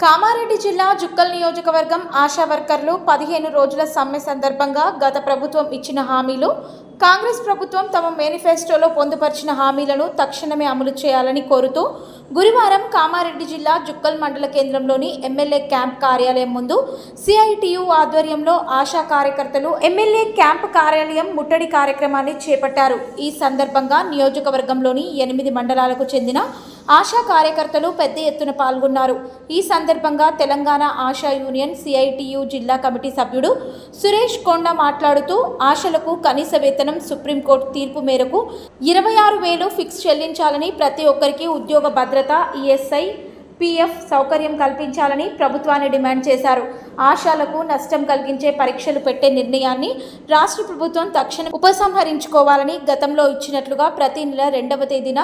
కామారెడ్డి జిల్లా జుక్కల్ నియోజకవర్గం ఆశా వర్కర్లు 15 రోజుల సమ్మె సందర్భంగా గత ప్రభుత్వం ఇచ్చిన హామీలు, కాంగ్రెస్ ప్రభుత్వం తమ మేనిఫెస్టోలో పొందుపరిచిన హామీలను తక్షణమే అమలు చేయాలని కోరుతూ గురువారం కామారెడ్డి జిల్లా జుక్కల్ మండల కేంద్రంలోని ఎమ్మెల్యే క్యాంప్ కార్యాలయం ముందు సిఐటియు ఆధ్వర్యంలో ఆశా కార్యకర్తలు ఎమ్మెల్యే క్యాంప్ కార్యాలయం ముట్టడి కార్యక్రమాన్ని చేపట్టారు. ఈ సందర్భంగా నియోజకవర్గంలోని 8 మండలాలకు చెందిన ఆశా కార్యకర్తలు పెద్ద ఎత్తున పాల్గొన్నారు. ఈ సందర్భంగా తెలంగాణ ఆశా యూనియన్ సిఐటియు జిల్లా కమిటీ సభ్యుడు సురేష్ కొండ మాట్లాడుతూ ఆశలకు కనీస వేతనం సుప్రీంకోర్టు తీర్పు మేరకు 26,000 ఫిక్స్ చెల్లించాలని, ప్రతి ఒక్కరికి ఉద్యోగ భద్రత, ఈఎస్ఐ, పిఎఫ్ సౌకర్యం కల్పించాలని ప్రభుత్వాన్ని డిమాండ్ చేశారు. ఆశాలకు నష్టం కలిగించే పరీక్షలు పెట్టే నిర్ణయాన్ని రాష్ట్ర ప్రభుత్వం తక్షణం ఉపసంహరించుకోవాలని, గతంలో ఇచ్చినట్లుగా ప్రతి నెల 2వ తేదీన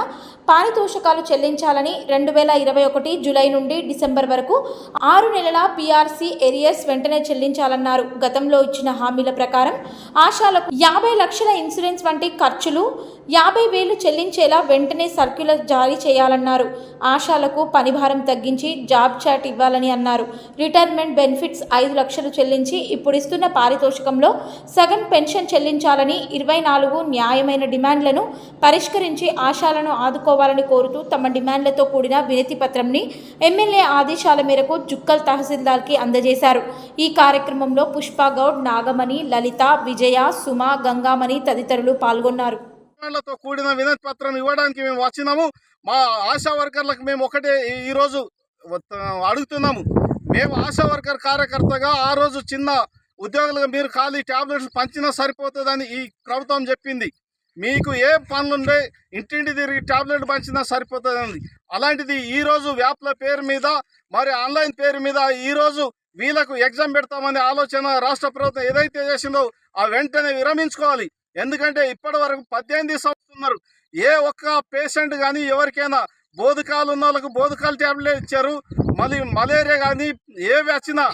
పారితోషికాలు చెల్లించాలని, 2021 జూలై నుండి డిసెంబర్ వరకు 6 నెలల పిఆర్సీ ఏరియర్స్ వెంటనే చెల్లించాలన్నారు. గతంలో ఇచ్చిన హామీల ప్రకారం ఆశాలకు 50 లక్షల ఇన్సూరెన్స్ వంటి ఖర్చులు 50,000 చెల్లించేలా వెంటనే సర్క్యులర్ జారీ చేయాలన్నారు. ఆశాలకు పనిభారం తగ్గించి జాబ్ చాట్ ఇవ్వాలని అన్నారు. రిటైర్మెంట్ బెనిఫిట్స్ 5 లక్షలు చెల్లించి ఇప్పుడిస్తున్న పారితోషికంలో సగం పెన్షన్ చెల్లించాలని, 24 న్యాయమైన డిమాండ్లను పరిష్కరించి ఆశాలను ఆదుకోవాలని కోరుతూ తమ డిమాండ్లతో కూడిన వినతి పత్రంని ఎమ్మెల్యే ఆదేశాల మేరకు జుక్కల్ తహసీల్దార్కి అందజేశారు. ఈ కార్యక్రమంలో పుష్పగౌడ్, నాగమణి, లలిత, విజయ, సుమ, గంగామణి తదితరులు పాల్గొన్నారు. కూడిన వినతి పత్రం ఇవ్వడానికి మేము వచ్చినాము. మా ఆశా వర్కర్లకు మేము ఒకటే ఈరోజు అడుగుతున్నాము. మేము ఆశా వర్కర్ కార్యకర్తగా ఆ రోజు చిన్న ఉద్యోగులుగా మీరు ఖాళీ ట్యాబ్లెట్స్ పంచినా సరిపోతుందని ఈ ప్రభుత్వం చెప్పింది. మీకు ఏ పనులుండే ఇంటింటి తిరిగి ట్యాబ్లెట్ పంచినా సరిపోతుందని, అలాంటిది ఈరోజు వ్యాప్ల పేరు మీద మరి ఆన్లైన్ పేరు మీద ఈరోజు వీళ్ళకు ఎగ్జామ్ పెడతామనే ఆలోచన రాష్ట్ర ప్రభుత్వం ఏదైతే చేసిందో ఆ వెంటనే విరమించుకోవాలి. ఎందుకంటే ఇప్పటి వరకు 18 సంవత్సరాలు ఏ ఒక్క పేషెంట్ కానీ ఎవరికైనా బోధకాలు ఉన్న వాళ్ళకు బోధకాలు ట్యాబ్లెట్ ఇచ్చారు. మళ్ళీ మలేరియా కానీ ఏ వచ్చినా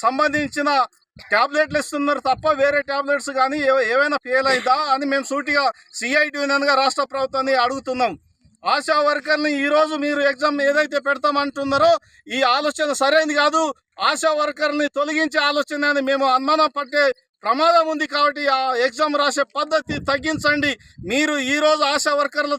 సంబంధించిన ట్యాబ్లెట్లు ఇస్తున్నారు తప్ప వేరే ట్యాబ్లెట్స్ కానీ ఏవైనా ఫెయిల్ అయిందా అని మేము సూటిగా సిఐటి యూనియన్గా రాష్ట్ర ప్రభుత్వాన్ని అడుగుతున్నాం. ఆశా వర్కర్ని ఈరోజు మీరు ఎగ్జామ్ ఏదైతే పెడతామంటున్నారో ఈ ఆలోచన సరైనది కాదు. ఆశా వర్కర్ని తొలగించే ఆలోచన అని మేము అనుమానం పట్టే ప్రమాదం ఉంది. కాబట్టి ఆ ఎగ్జామ్ రాసే పద్ధతి తగ్గించండి. మీరు ఈరోజు ఆశా వర్కర్లు